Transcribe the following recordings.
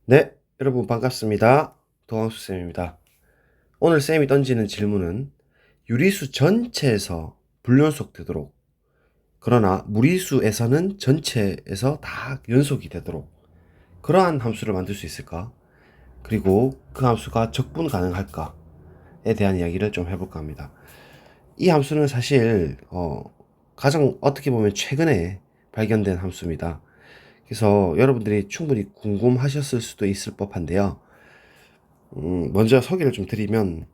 네, 여러분 반갑습니다. 도광수쌤입니다. 오늘 쌤이 던지는 질문은 유리수 전체에서 불연속 되도록, 그러나 무리수에서는 전체에서 다 연속이 되도록 그러한 함수를 만들 수 있을까? 그리고 그 함수가 적분 가능할까에 대한 이야기를 좀 해볼까 합니다. 이 함수는 사실 가장 어떻게 보면 최근에 발견된 함수입니다. 그래서 여러분들이 충분히 궁금하셨을 수도 있을 법한데요. 먼저 소개를 좀 드리면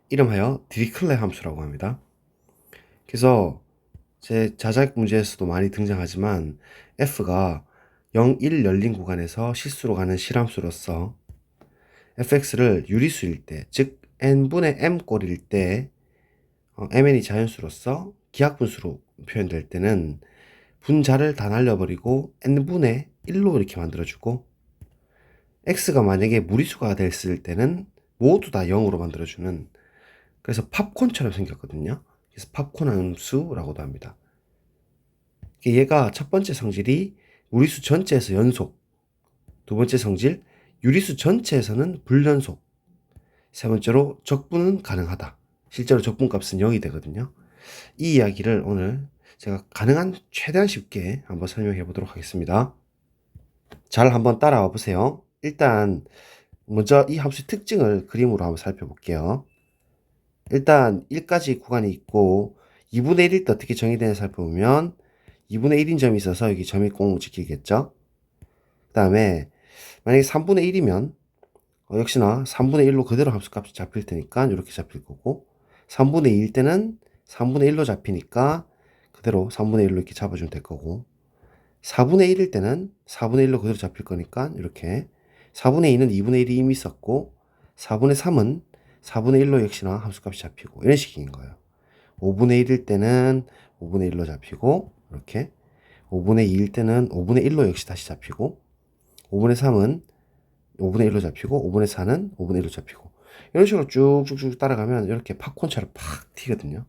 이름하여 디리클레 함수라고 합니다. 그래서 제 자작 문제에서도 많이 등장하지만 f가 0, 1 열린 구간에서 실수로 가는 실함수로서 fx를 유리수일 때, 즉 n분의 m 꼴일 때 mn이 자연수로서 기하분수로 표현될 때는 분자를 다 날려버리고 n분의 1로 이렇게 만들어주고, x가 만약에 무리수가 됐을 때는 모두 다 0으로 만들어주는, 그래서 팝콘처럼 생겼거든요. 그래서 팝콘 함수라고도 합니다. 얘가 첫 번째 성질이 무리수 전체에서 연속, 두 번째 성질 유리수 전체에서는 불연속, 세 번째로 적분은 가능하다. 실제로 적분값은 0이 되거든요. 이 이야기를 오늘 제가 가능한 최대한 쉽게 한번 설명해 보도록 하겠습니다. 잘 한번 따라와 보세요. 일단 먼저 이 함수의 특징을 그림으로 한번 살펴볼게요. 일단 1까지 구간이 있고 2분의 1일 때 어떻게 정의되는지 살펴보면 2분의 1인 점이 있어서 여기 점이 꼭 찍히겠죠. 그 다음에 만약에 3분의 1이면 역시나 3분의 1로 그대로 함수값이 잡힐 테니까 이렇게 잡힐 거고, 3분의 2일 때는 3분의 1로 잡히니까 그대로 3분의 1로 이렇게 잡아주면 될 거고, 4분의 1일 때는 4분의 1로 그대로 잡힐 거니까 이렇게, 4분의 2는 2분의 1이 이미 있었고, 4분의 3은 4분의 1로 역시나 함수값이 잡히고, 이런 식인 거예요. 5분의 1일 때는 5분의 1로 잡히고, 이렇게 5분의 2일 때는 5분의 1로 역시 다시 잡히고, 5분의 3은 5분의 1로 잡히고, 5분의 4는 5분의 1로 잡히고, 이런 식으로 쭉쭉쭉 따라가면 이렇게 팝콘처럼 팍 튀거든요.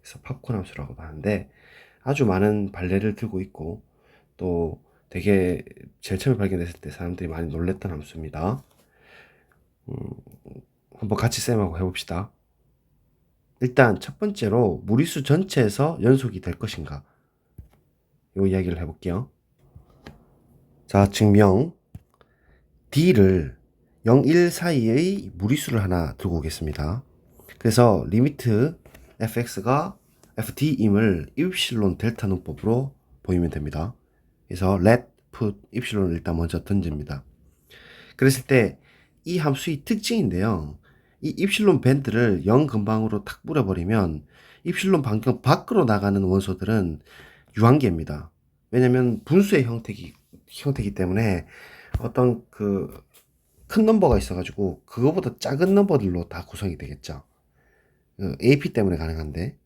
그래서 팝콘 함수라고도 하는데 아주 많은 발레를 들고 있고, 또 되게 제일 처음에 발견됐을 때 사람들이 많이 놀랬던 함수입니다. 한번 같이 쌤하고 해봅시다. 일단 첫 번째로 무리수 전체에서 연속이 될 것인가, 요 이야기를 해볼게요. 자, 증명 D를 0, 1 사이의 무리수를 하나 두고 오겠습니다. 그래서 리미트 fx가 fd임을 입실론 델타 문법으로 보이면 됩니다. 그래서 let put 입실론을 일단 먼저 던집니다. 그랬을 때 이 함수의 특징인데요. 이 입실론 밴드를 0 근방으로 탁 뿌려버리면 입실론 반경 밖으로 나가는 원소들은 유한계입니다. 왜냐면 분수의 형태이기 때문에 어떤 큰 넘버가 있어가지고 그거보다 작은 넘버들로 다 구성이 되겠죠. AP 때문에 가능한데.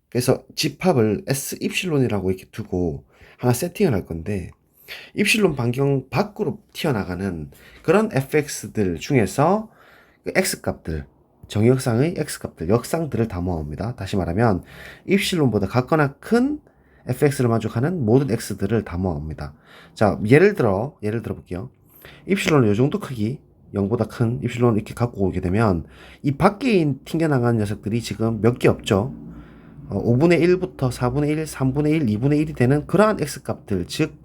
그래서 집합을 S 입실론이라고 이렇게 두고 하나 세팅을 할 건데, 입실론 반경 밖으로 튀어나가는 그런 fx들 중에서 그 x값들, 정역상의 x값들, 역상들을 다 모아옵니다. 다시 말하면 입실론보다 같거나 큰 fx를 만족하는 모든 x들을 다 모아옵니다. 자, 예를 들어 볼게요. 입실론은 이 정도 크기, 0보다 큰 입실론을 이렇게 갖고 오게 되면 이 밖에 튕겨나가는 녀석들이 지금 몇 개 없죠. 5분의 1부터 4분의 1, 3분의 1, 2분의 1이 되는 그러한 x값들, 즉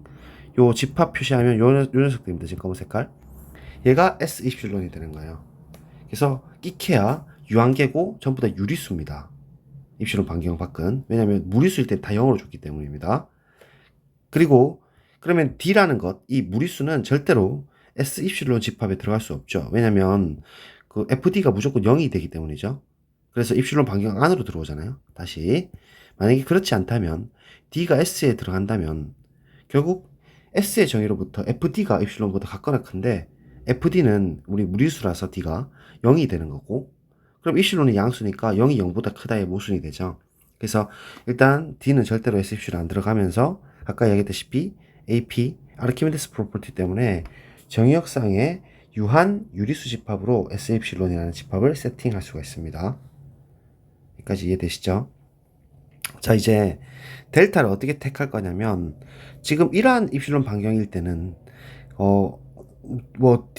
요 집합 표시하면 요 녀석들입니다. 지금 검은 색깔. 얘가 S 입실론이 되는 거예요. 그래서 끼케야 유한계고 전부 다 유리수입니다. 입실론 반경 밖은. 왜냐면 무리수일 때 다 0으로 줬기 때문입니다. 그리고 그러면 D라는 것, 이 무리수는 절대로 S 입실론 집합에 들어갈 수 없죠. 왜냐면 그 FD가 무조건 0이 되기 때문이죠. 그래서 입실론 반경 안으로 들어오잖아요. 다시 만약에 그렇지 않다면 D가 S에 들어간다면 결국 S의 정의로부터 FD가 입실론보다 같거나 큰데 FD는 우리 무리수라서 D가 0이 되는 거고, 그럼 입실론이 양수니까 0이 0보다 크다의 모순이 되죠. 그래서 일단 D는 절대로 S 입실론 안 들어가면서 아까 얘기했다시피 AP 아르키메데스 프로퍼티 때문에 정의역상의 유한 유리수 집합으로 S 입실론이라는 집합을 세팅할 수가 있습니다. 여기까지 이해되시죠? 자, 이제 델타를 어떻게 택할 거냐면, 지금 이러한 입실론 반경일 때는 뭐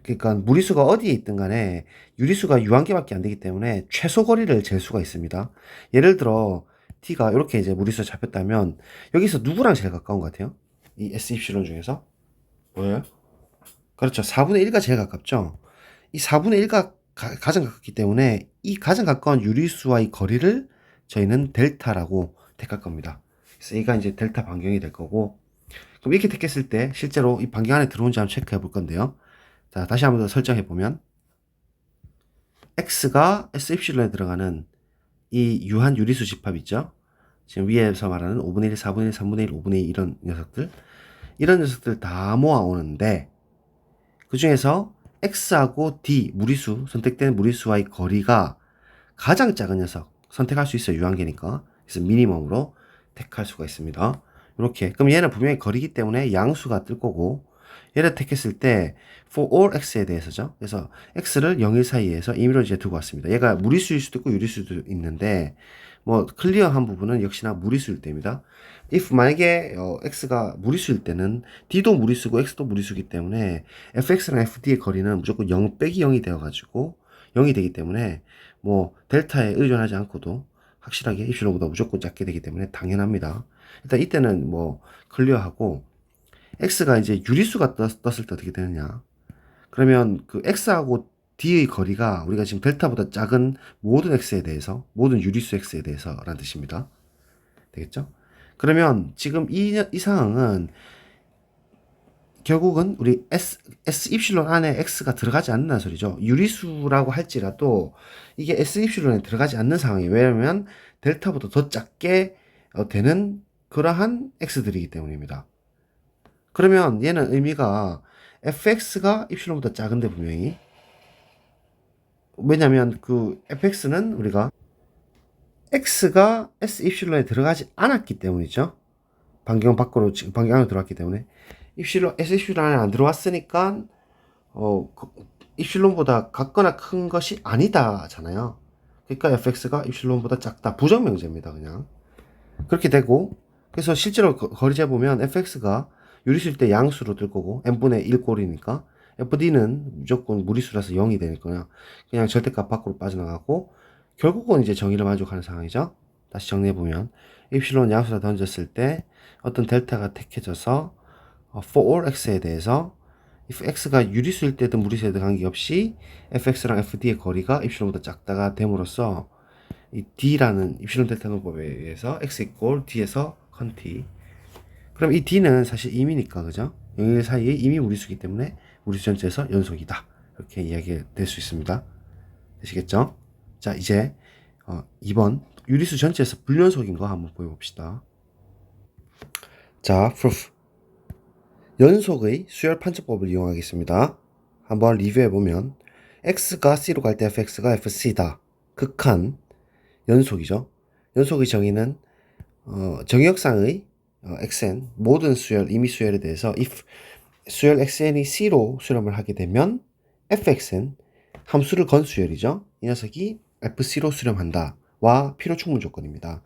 그러니까 무리수가 어디에 있든 간에 유리수가 유한계밖에 안 되기 때문에 최소 거리를 잴 수가 있습니다. 예를 들어 t가 이렇게 이제 무리수가 잡혔다면 여기서 누구랑 제일 가까운 것 같아요? 이 S 입실론 중에서 뭐예요? 그렇죠. 4분의 1가 제일 가깝죠. 이 4분의 1가 가장 가깝기 때문에 이 가장 가까운 유리수와의 거리를 저희는 델타라고 택할 겁니다. 그래서 얘가 이제 델타 반경이 될 거고, 그럼 이렇게 택했을 때 실제로 이 반경 안에 들어온지 한번 체크해 볼 건데요. 자, 다시 한번 더 설정해 보면 x가 S 입실론에 들어가는 이 유한 유리수 집합 있죠? 지금 위에서 말하는 5분의 1, 4분의 1, 3분의 1, 5분의 2 이런 녀석들 다 모아오는데 그 중에서 x하고 d 무리수 선택된 무리수와의 거리가 가장 작은 녀석 선택할 수 있어요. 유한계니까. 그래서 미니멈으로 택할 수가 있습니다. 이렇게. 그럼 얘는 분명히 거리기 때문에 양수가 뜰 거고 얘를 택했을 때 for all x에 대해서죠. 그래서 x를 0, 1 사이에서 임의로 이제 두고 왔습니다. 얘가 무리수일 수도 있고 유리수도 있는데 뭐 클리어한 부분은 역시나 무리수일 때입니다. if 만약에 x가 무리수일 때는 d도 무리수고 x도 무리수이기 때문에 fx랑 fd의 거리는 무조건 0 빼기 0이 되어가지고 0이 되기 때문에 뭐 델타에 의존하지 않고도 확실하게 입실론보다 무조건 작게 되기 때문에 당연합니다. 일단 이때는 뭐 클리어하고 x가 이제 유리수가 떴을 때 어떻게 되느냐. 그러면 그 x하고 d의 거리가 우리가 지금 델타보다 작은 모든 x에 대해서, 모든 유리수 x에 대해서 라는 뜻입니다. 되겠죠? 그러면 지금 이 상황은 결국은 우리 S 입실론 안에 X가 들어가지 않는다는 소리죠. 유리수라고 할지라도 이게 S 입실론에 들어가지 않는 상황이에요. 왜냐면 델타보다 더 작게 되는 그러한 X들이기 때문입니다. 그러면 얘는 의미가 fx가 입실론보다 작은데 분명히 왜냐면 그 fx는 우리가 x가 S 입실론에 들어가지 않았기 때문이죠. 반경 밖으로 반경 안으로 들어왔기 때문에 입실론 S 입실론 안에 안 들어왔으니까 입실론보다 같거나 큰 것이 아니다잖아요. 그러니까 fx가 입실론보다 작다. 부정명제입니다. 그냥 그렇게 되고 그래서 실제로 거리 재보면 fx가 유리수일 때 양수로 뜰 거고 n분의 1 꼴이니까 fd는 무조건 무리수라서 0이 되니까 그냥 절대값 밖으로 빠져나가고 결국은 이제 정의를 만족하는 상황이죠. 다시 정리해보면 입실론 양수를 던졌을 때 어떤 델타가 택해져서 for all x에 대해서 if x가 유리수일 때든 무리수에든 관계없이 fx랑 fd의 거리가 입실론보다 작다가 됨으로써 이 d라는 입실론 델타 논법에 의해서 x 이꼴 d에서 컨티. 그럼 이 d는 사실 임이니까 그죠? 0, 1 사이에 임이 무리수기 때문에 무리수 전체에서 연속이다. 이렇게 이야기가 될 수 있습니다. 되시겠죠? 자, 이제 2번 유리수 전체에서 불연속인 거 한번 보여봅시다. 자, proof. 연속의 수열 판정법을 이용하겠습니다. 한번 리뷰해보면 x가 c로 갈 때 fx가 fc다. 극한 연속이죠. 연속의 정의는 정의역상의 xn 모든 수열, 임의 수열에 대해서 if 수열 xn이 c로 수렴을 하게 되면 fxn 함수를 건 수열이죠. 이 녀석이 fc로 수렴한다. 와 필요 충분 조건입니다.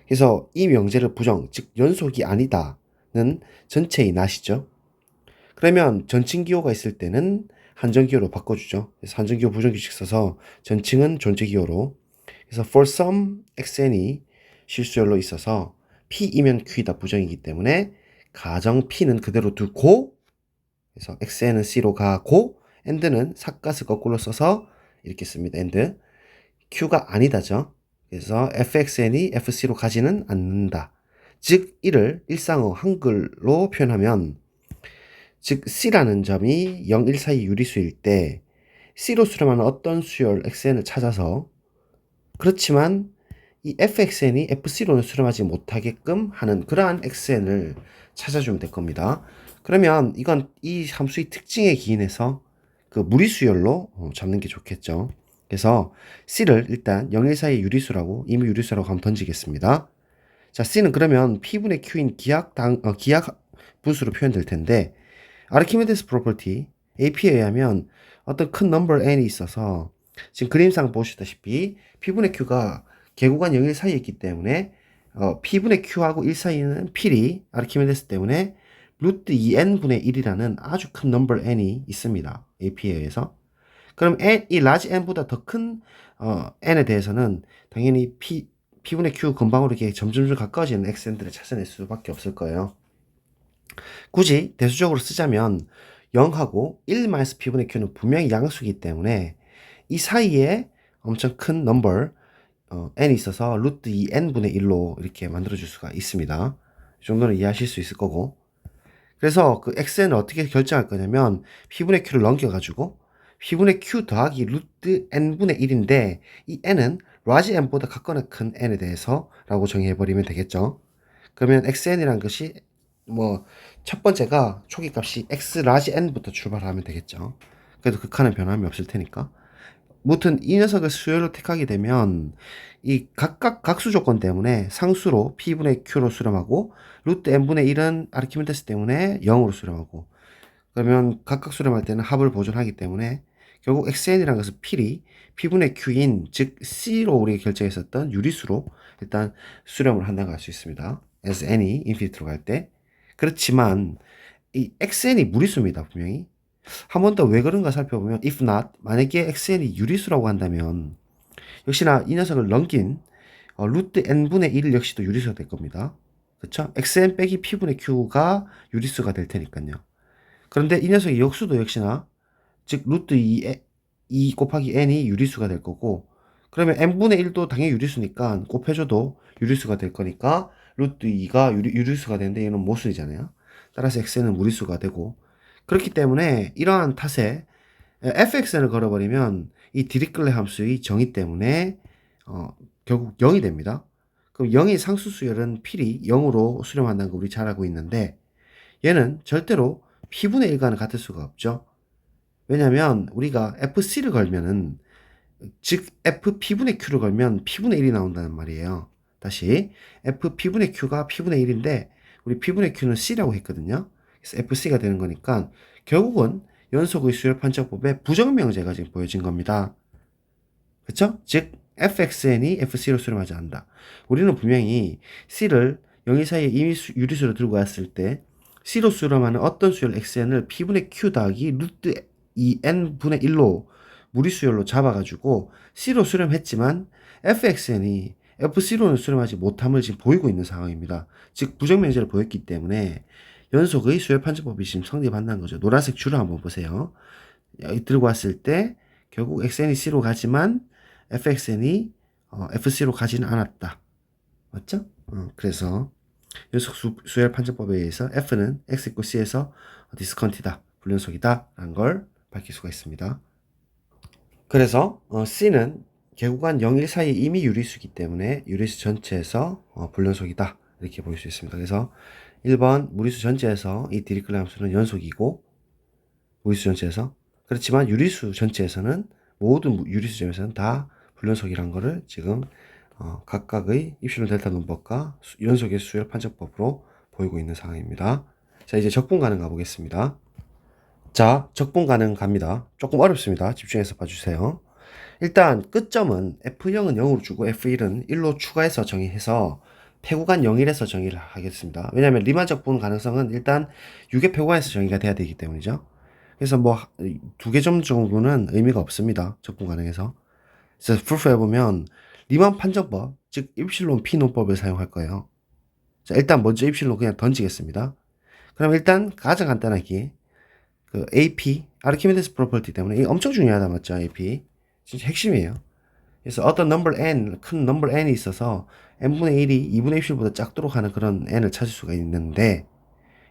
그래서 이 명제를 부정, 즉 연속이 아니다는 전체의 낫이죠. 그러면 전칭기호가 있을 때는 한정기호로 바꿔주죠. 그래서 한정기호 부정규칙 써서 전칭은 존재기호로 그래서 for some xn이 실수열로 있어서 p이면 q이다 부정이기 때문에 가정 p는 그대로 두고 그래서 xn은 c로 가고 and는 삿갓을 거꾸로 써서 이렇게 씁니다. and q가 아니다죠. 그래서 fxn이 fc로 가지는 않는다. 즉 이를 일상어 한글로 표현하면 즉 c라는 점이 0, 1 사이 유리수일 때 c로 수렴하는 어떤 수열 xn을 찾아서 그렇지만 이 fxn이 fc로는 수렴하지 못하게끔 하는 그러한 xn을 찾아주면 될 겁니다. 그러면 이건 이 함수의 특징에 기인해서 그 무리수열로 잡는 게 좋겠죠. 그래서 c를 일단 0, 1 사이 유리수라고 이미 유리수라고 한번 던지겠습니다. 자, c는 그러면 p분의 q인 기하 분수로 표현될 텐데 아르키메데스 프로퍼티 AP에 의하면 어떤 큰 넘버 n이 있어서 지금 그림상 보시다시피 p분의 q가 개구간 0, 1 사이에 있기 때문에 p분의 q하고 1 사이에는 필이 아르키메데스 때문에 루트 2n분의 1이라는 아주 큰 넘버 n이 있습니다. AP에 의해서. 그럼 이 라지 n보다 더 큰 n에 대해서는 당연히 p분의 q 근방으로 이렇게 점점 가까워지는 xn들을 찾아낼 수밖에 없을 거예요. 굳이 대수적으로 쓰자면 0하고 1-p분의 q는 분명히 양수이기 때문에 이 사이에 엄청 큰 넘버 n이 있어서 루트 2n분의 1로 이렇게 만들어줄 수가 있습니다. 이 정도는 이해하실 수 있을 거고. 그래서 그 xn을 어떻게 결정할 거냐면 p분의 q를 넘겨가지고 p분의 q 더하기 루트 n분의 1인데 이 n은 라지 n보다 같거나 큰 n에 대해서 라고 정의해버리면 되겠죠. 그러면 xn이란 것이 뭐 첫 번째가 초기값이 x 라지 n부터 출발하면 되겠죠. 그래도 극한은 변함이 없을 테니까. 무튼 이 녀석을 수열로 택하게 되면 이 각각 각수 조건 때문에 상수로 p분의 q로 수렴하고 루트 n분의 1은 아르키메데스 때문에 0으로 수렴하고 그러면 각각 수렴할 때는 합을 보존하기 때문에 결국 xn이라는 것은 필히 p분의 q인 즉 c로 우리가 결정했었던 유리수로 일단 수렴을 한다고 할 수 있습니다. as n이 인피니트로 갈 때. 그렇지만 이 xn이 무리수입니다. 분명히. 한 번 더 왜 그런가 살펴보면 if not 만약에 xn이 유리수라고 한다면 역시나 이 녀석을 넘긴 루트 n분의 1 역시도 유리수가 될 겁니다. 그쵸? xn 빼기 p분의 q가 유리수가 될 테니까요. 그런데 이 녀석의 역수도 역시나 즉 루트 2 곱하기 n이 유리수가 될 거고 그러면 n분의 1도 당연히 유리수니까 곱해줘도 유리수가 될 거니까 루트 2가 유리수가 되는데 얘는 모순이잖아요. 따라서 xn은 무리수가 되고 그렇기 때문에 이러한 탓에 fxn을 걸어버리면 이 디리클레 함수의 정의 때문에 결국 0이 됩니다. 그럼 0의 상수 수열은 필히 0으로 수렴한다는 거 우리 잘 알고 있는데 얘는 절대로 p분의 1과는 같을 수가 없죠. 왜냐면 우리가 fc를 걸면은 즉 fp분의 q를 걸면 p분의 1이 나온다는 말이에요. 다시 fp분의 q가 p분의 1인데 우리 p분의 q는 c라고 했거든요. 그래서 fc가 되는 거니까 결국은 연속의 수열 판정법의 부정명제가 지금 보여진 겁니다. 그쵸? 즉 fxn이 fc로 수렴하지 않는다. 우리는 분명히 c를 0, 2 사이에 이미 유리수로 들고 왔을 때 c로 수렴하는 어떤 수열 xn을 p분의 q 더하기 루트 2n분의 1로 무리수열로 잡아가지고 c로 수렴했지만 fxn이 fc로는 수렴하지 못함을 지금 보이고 있는 상황입니다. 즉 부정명제를 보였기 때문에 연속의 수열 판정법이 지금 성립한다는 거죠. 노란색 줄을 한번 보세요. 들고 왔을 때 결국 xn이 c로 가지만 fxn이 fc로 가지는 않았다. 맞죠? 그래서 연속 수열 판정법에 의해서 f는 x = c에서 디스컨티다, 불연속이다 라는 걸 밝힐 수가 있습니다. 그래서 c는 개구간 0, 1 사이에 이미 유리수이기 때문에 유리수 전체에서 불연속이다 이렇게 볼 수 있습니다. 그래서 1번 무리수 전체에서 이 디리클레 함수는 연속이고 무리수 전체에서 그렇지만 유리수 전체에서는 모든 유리수 점에서는 다 불연속이란 거를 지금 각각의 입실론 델타 논법과 연속의 수열 판정법으로 보이고 있는 상황입니다. 자, 이제 적분 가능 가보겠습니다. 자, 적분 가능 갑니다. 조금 어렵습니다. 집중해서 봐주세요. 일단 끝점은 F0은 0으로 주고 F1은 1로 추가해서 정의해서 폐구간 0일에서 정의를 하겠습니다. 왜냐하면 리만 적분 가능성은 일단 6의 폐구간에서 정의가 돼야 되기 때문이죠. 그래서 뭐 두 개 점 정도는 의미가 없습니다. 적분 가능해서. 그래서 풀프해보면 리만 판정법, 즉 입실론 P 논법을 사용할 거예요. 자, 일단 먼저 입실론 그냥 던지겠습니다. 그럼 일단 가장 간단하게 그 AP, 아르키메데스 프로퍼티 때문에 이게 엄청 중요하다 맞죠? AP. 진짜 핵심이에요. 그래서 어떤 넘버 n, 큰 넘버 n이 있어서 n분의 1이 2분의 1실보다 작도록 하는 그런 n을 찾을 수가 있는데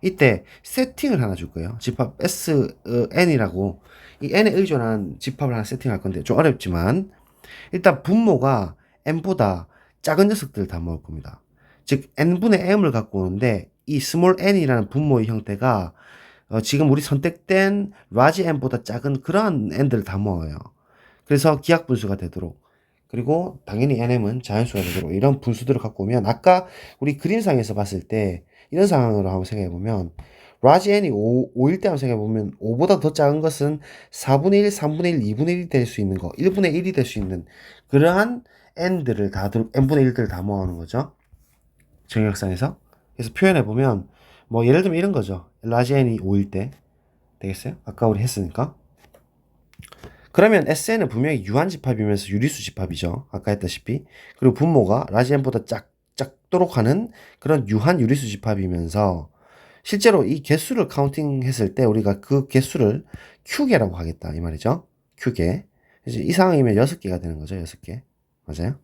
이때 세팅을 하나 줄 거예요. 집합 SN이라고 이 n에 의존한 집합을 하나 세팅할 건데 좀 어렵지만 일단 분모가 n보다 작은 녀석들을 다 모을 겁니다. 즉 n분의 m을 갖고 오는데 이 스몰 n이라는 분모의 형태가 지금 우리 선택된 라지 n보다 작은 그러한 n들을 다 모아요. 그래서 기하 분수가 되도록 그리고 당연히 nm은 자연수가 되도록 이런 분수들을 갖고 오면 아까 우리 그림상에서 봤을 때 이런 상황으로 한번 생각해 보면 라지 n이 5일 때 한번 생각해 보면 5보다 더 작은 것은 4분의 1, 3분의 1, 2분의 1이 될 수 있는 거 1분의 1이 될 수 있는 그러한 n들을 다 n분의 1들을 다 모아오는 거죠. 정역상에서. 그래서 표현해 보면 뭐 예를 들면 이런 거죠. 라지 n이 5일 때 되겠어요? 아까 우리 했으니까. 그러면 SN은 분명히 유한집합이면서 유리수 집합이죠. 아까 했다시피. 그리고 분모가 라지 n보다 작도록 하는 그런 유한 유리수 집합이면서 실제로 이 개수를 카운팅 했을 때 우리가 그 개수를 Q개라고 하겠다 이 말이죠. Q개. 이 상황이면 6개가 되는 거죠. 6개. 맞아요?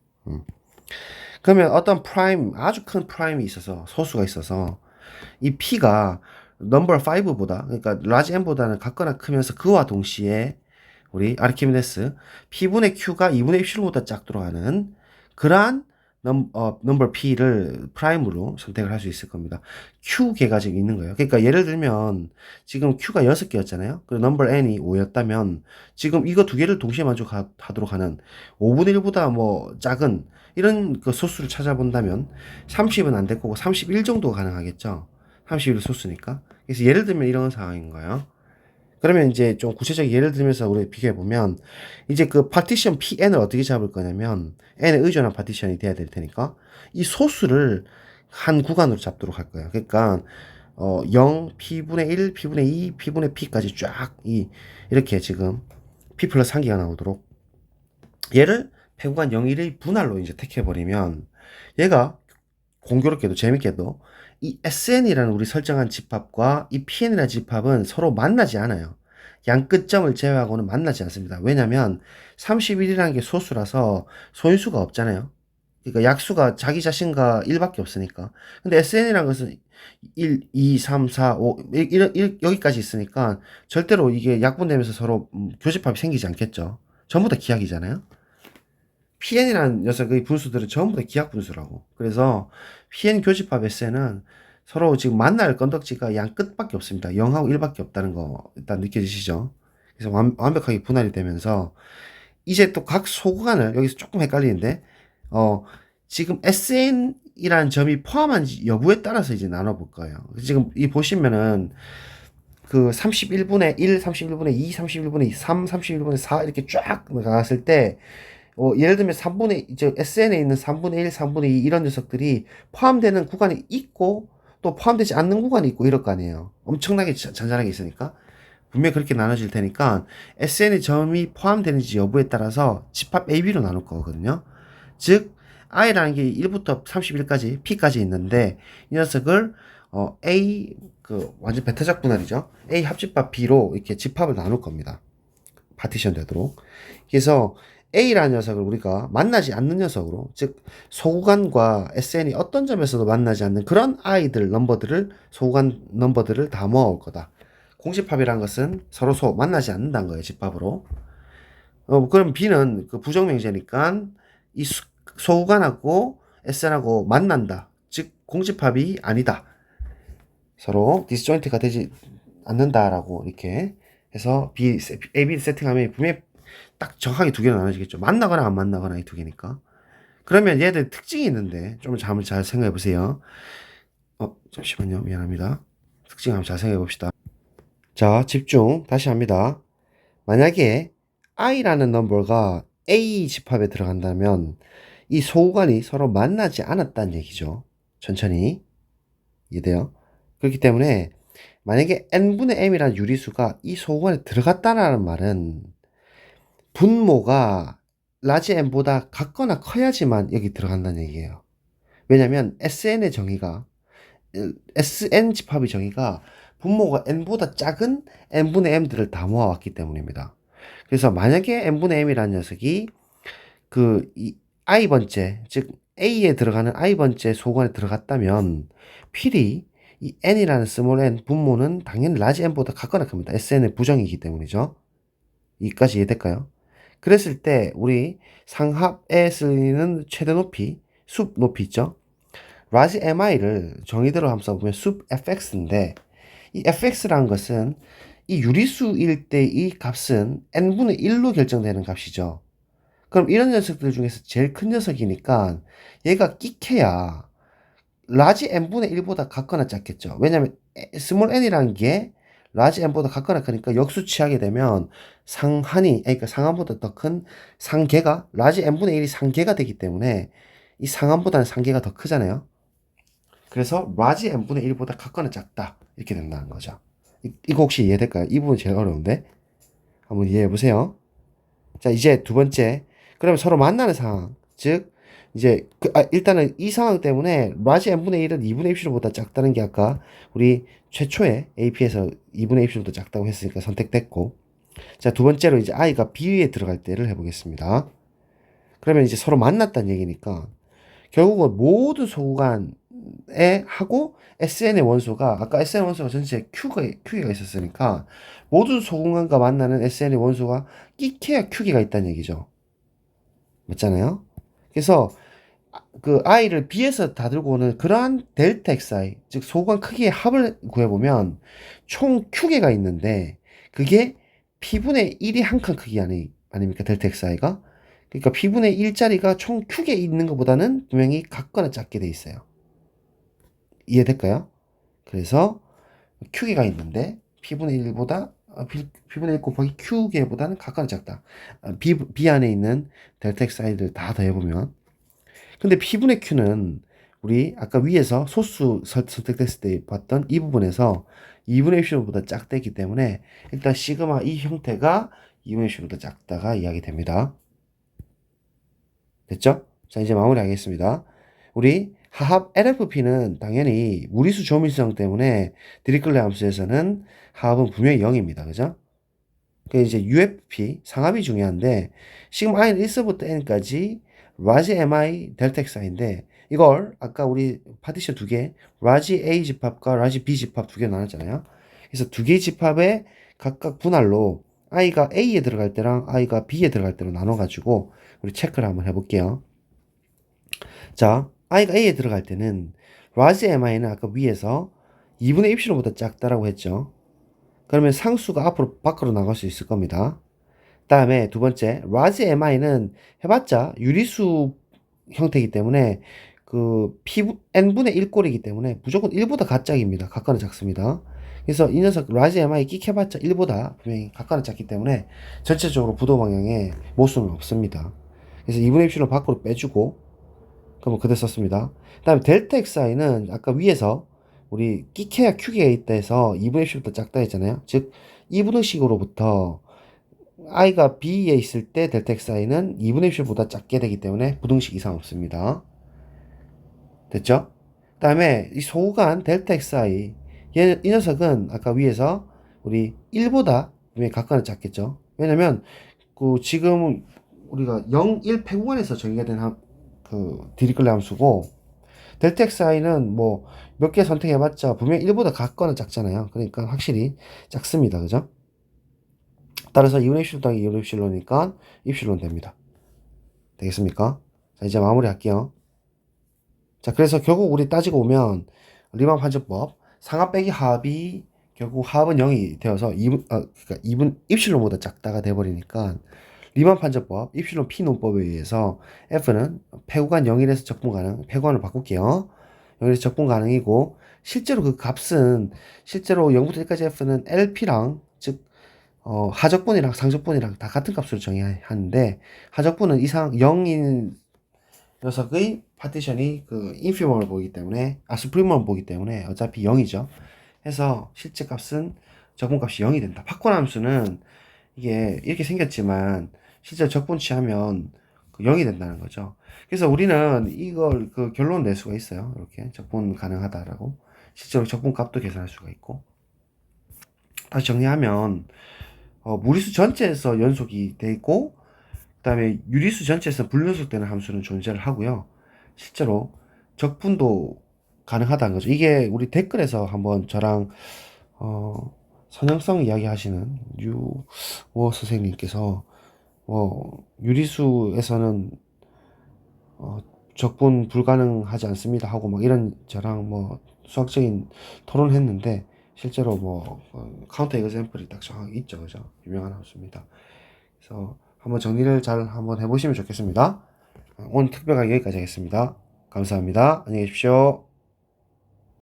그러면 어떤 프라임, 아주 큰 프라임이 있어서, 소수가 있어서 이 P가 넘버 5보다, 그러니까 라지 n보다는 같거나 크면서 그와 동시에 우리 아르키메데스 P분의 Q가 2분의 입실로보다 작도록 하는 그러한 넘버 P를 프라임으로 선택을 할 수 있을 겁니다. Q개가 지금 있는 거예요. 그러니까 예를 들면 지금 Q가 6개였잖아요. 그리고 넘버 N이 5였다면 지금 이거 두 개를 동시에 만족하도록 하는 5분의 1보다 뭐 작은 이런 그 소수를 찾아본다면 30은 안 될 거고 31 정도 가능하겠죠. 31 소수니까. 그래서 예를 들면 이런 상황인 거예요. 그러면 이제 좀 구체적인 예를 들면서 우리 비교해 보면 이제 그 파티션 Pn을 어떻게 잡을 거냐면 n에 의존한 파티션이 돼야 될 테니까 이 소수를 한 구간으로 잡도록 할 거예요. 그러니까 0, P분의 1, P분의 2, P분의 P까지 쫙 이렇게 지금 P 플러스 1개가 나오도록 얘를 폐구간 0, 1의 분할로 이제 택해버리면 얘가 공교롭게도 재밌게도 이 SN이라는 우리 설정한 집합과 이 PN이라는 집합은 서로 만나지 않아요. 양 끝점을 제외하고는 만나지 않습니다. 왜냐면 31이라는 게 소수라서 소인수가 없잖아요. 그러니까 약수가 자기 자신과 1밖에 없으니까. 근데 SN이라는 것은 1, 2, 3, 4, 5 여기까지 있으니까 절대로 이게 약분되면서 서로 교집합이 생기지 않겠죠. 전부 다 기하이잖아요. PN이라는 녀석의 분수들은 전부 다 기하 분수라고. 그래서 PN 교집합 SN은 서로 지금 만날 건덕지가 양 끝밖에 없습니다. 0하고 1밖에 없다는 거 일단 느껴지시죠? 그래서 완벽하게 분할이 되면서 이제 또 각 소구간을 여기서 조금 헷갈리는데 지금 SN이라는 점이 포함한지 여부에 따라서 이제 나눠볼 거예요. 지금 이 보시면은 그 31분의 1, 31분의 2, 31분의 3, 31분의 4 이렇게 쫙 나갔을 때 예를 들면 3분의, 이제 SN에 있는 3분의 1, 3분의 2 이런 녀석들이 포함되는 구간이 있고 또 포함되지 않는 구간이 있고 이럴 거 아니에요. 엄청나게 잔잔하게 있으니까. 분명히 그렇게 나눠질 테니까 SN의 점이 포함되는지 여부에 따라서 집합 AB로 나눌 거거든요. 즉, I라는 게 1부터 31까지, P까지 있는데 이 녀석을 A, 완전 베타작 분할이죠. A 합집합 B로 이렇게 집합을 나눌 겁니다. 파티션 되도록. 그래서 A라는 녀석을 우리가 만나지 않는 녀석으로, 즉 소구간과 SN이 어떤 점에서도 만나지 않는 그런 I들 넘버들을, 소구간 넘버들을 다 모아올 거다. 공집합이라는 것은 서로 만나지 않는다는 거예요. 집합으로. 그럼 B는 그 부정명제니까 이 소구간하고 SN하고 만난다. 즉 공집합이 아니다. 서로 디스조인트가 되지 않는다라고 이렇게 해서 A, B 세팅하면 분명히 딱 정확하게 두 개로 나눠지겠죠. 만나거나 안 만나거나 이 두 개니까. 그러면 얘들 특징이 있는데 좀 한번 잘 생각해 보세요. 잠시만요. 미안합니다. 특징 한번 잘 생각해 봅시다. 자, 집중. 다시 합니다. 만약에 I라는 넘버가 A 집합에 들어간다면 이 소구간이 서로 만나지 않았다는 얘기죠. 천천히. 이해돼요? 그렇기 때문에 만약에 n분의 m이라는 유리수가 이 소구간에 들어갔다는 말은 분모가 라지 n보다 같거나 커야지만 여기 들어간다는 얘기예요. 왜냐면 SN의 정의가, SN 집합의 정의가 분모가 n보다 작은 n분의 m들을 다 모아왔기 때문입니다. 그래서 만약에 n분의 m이라는 녀석이 이 i번째, 즉 A에 들어가는 i번째 소구간에 들어갔다면 필히 이 n이라는 스몰 n 분모는 당연히 라지 n보다 같거나 큽니다. SN의 부정이기 때문이죠. 이까지 이해될까요? 그랬을 때 우리 상합에 쓰이는 최대 높이, 숲 높이 있죠? 라지 mi를 정의대로 한번 써보면 숲 fx인데 이 fx라는 것은 이 유리수일 때 이 값은 n분의 1로 결정되는 값이죠. 그럼 이런 녀석들 중에서 제일 큰 녀석이니까 얘가 끼케야 라지 n분의 1보다 같거나 작겠죠. 왜냐면 스몰 n이라는 게 라지 n보다 같거나 크니까 역수치하게 되면 상한이, 그러니까 상한보다 더 큰 상계가 라지 n분의 1이 상계가 되기 때문에 이 상한보다는 상계가 더 크잖아요. 그래서 라지 n분의 1보다 같거나 작다 이렇게 된다는 거죠. 이거 혹시 이해될까요? 이 부분 제일 어려운데 한번 이해해 보세요. 자, 이제 두 번째. 그러면 서로 만나는 상황. 즉, 이제, 일단은 이 상황 때문에 라지 n분의 1은 2분의 입실보다 작다는 게 아까 우리 최초에 AP에서 2분의 입실보다 작다고 했으니까 선택됐고. 자, 두 번째로 이제 i가 B에 들어갈 때를 해보겠습니다. 그러면 이제 서로 만났다는 얘기니까 결국은 모든 소구간에 하고 SN의 원소가 아까 SN 원소가 전체 Q개가 있었으니까 모든 소구간과 만나는 SN의 원소가 끼케야 Q개가 있다는 얘기죠. 맞잖아요? 그래서 그 i를 B에서 다 들고 오는 그러한 델타 xi, 즉 소구간 크기의 합을 구해보면 총 Q개가 있는데 그게 P분의 1이 한 칸 크기 아닙니까? 델타 xi가? 그러니까 P분의 1짜리가 총 Q개 있는 것보다는 분명히 같거나 작게 돼 있어요. 이해될까요? 그래서 Q개가 있는데 P분의 1보다 P분의 1 곱하기 Q개보다는 같거나 작다. B 안에 있는 델타 xi를 다 더해보면 근데 P분의 Q는 우리 아까 위에서 소수 선택됐을 때 봤던 이 부분에서 2분의 1보다 작다기 때문에 일단 시그마 이 형태가 2분의 1보다 작다가 이야기됩니다. 됐죠? 자, 이제 마무리하겠습니다. 우리 하합 LFP는 당연히 무리수 조밀성 때문에 디리클레 함수에서는 하합은 분명히 0입니다. 그죠? 그 이제 UFP 상합이 중요한데 시그마 i는 1서부터 n까지 라지 mi 델타 xi인데 이걸 아까 우리 파티션 두 개 라지 a 집합과 라지 b 집합 두 개 나눴잖아요. 그래서 두 개의 집합에 각각 분할로 i가 a에 들어갈 때랑 i가 b에 들어갈 때로 나눠가지고 우리 체크를 한번 해볼게요. 자, i가 a에 들어갈 때는 라지 mi는 아까 위에서 2분의 입실론보다 작다라고 했죠. 그러면 상수가 앞으로 밖으로 나갈 수 있을 겁니다. 다음에 두 번째, 라지 mi는 해봤자 유리수 형태이기 때문에 그 n분의 1꼴이기 때문에 무조건 1보다 가짝입니다. 각각은 작습니다. 그래서 이 녀석 라지 mi 끽해봤자 1보다 분명히 각각은 작기 때문에 전체적으로 부도 방향에 모순은 없습니다. 그래서 2분의 입실을 밖으로 빼주고 그럼 그대로 썼습니다. 다음에 델타 xi는 아까 위에서 우리 끼케야 큐게가 있다 해서 2분의 10보다 작다 했잖아요. 즉 2분의식으로부터 i가 b에 있을 때 델타 xi는 2분의 10보다 작게 되기 때문에 부등식 이상 없습니다. 됐죠? 그 다음에 이 소구간 델타 xi 이 녀석은 아까 위에서 우리 1보다 분명히 각각은 작겠죠. 왜냐면 그 지금 우리가 0, 1 패구간에서 정의가 된 그 디리클레 함수고 델타 xi는 뭐 몇 개 선택해봤자 분명히 1보다 같거나 작잖아요. 그러니까 확실히 작습니다. 그죠? 따라서 2분의 입실론 더하기 2분의 입실론이니까 입실론 됩니다. 되겠습니까? 자, 이제 마무리 할게요. 자, 그래서 결국 우리 따지고 오면 리만 판정법 상합 빼기 하합이 결국 하합은 0이 되어서 그러니까 2분 입실론보다 작다가 돼버리니까 리만 판정법 입실론 P 논법에 의해서 F는 패구간 0일에서 적분 가능, 패구간을 바꿀게요. 0일에서 적분 가능이고 실제로 그 값은 실제로 0부터 1까지 F는 LP랑 즉 하적분이랑 상적분이랑 다 같은 값으로 정의하는데 하적분은 이상 0인 녀석의 파티션이 그 인피멈을 보기 때문에 스프리멈을 보기 때문에 어차피 0이죠. 해서 실제 값은 적분값이 0이 된다. 파권 함수는 이게 이렇게 생겼지만 실제 적분 취하면 0이 된다는 거죠. 그래서 우리는 이걸 그 결론 낼 수가 있어요. 이렇게 적분 가능하다라고 실제로 적분 값도 계산할 수가 있고 다시 정리하면 무리수 전체에서 연속이 돼 있고 그 다음에 유리수 전체에서 불연속되는 함수는 존재를 하고요. 실제로 적분도 가능하다는 거죠. 이게 우리 댓글에서 한번 저랑 선형성 이야기 하시는 유워 선생님께서 유리수에서는 적분 불가능하지 않습니다 하고 막 이런 저랑 뭐 수학적인 토론을 했는데 실제로 뭐 카운터 에그샘플이 딱 정확히 있죠. 그죠? 유명한 함수입니다. 그래서 한번 정리를 잘 한번 해보시면 좋겠습니다. 오늘 특별하게 여기까지 하겠습니다. 감사합니다. 안녕히 계십시오.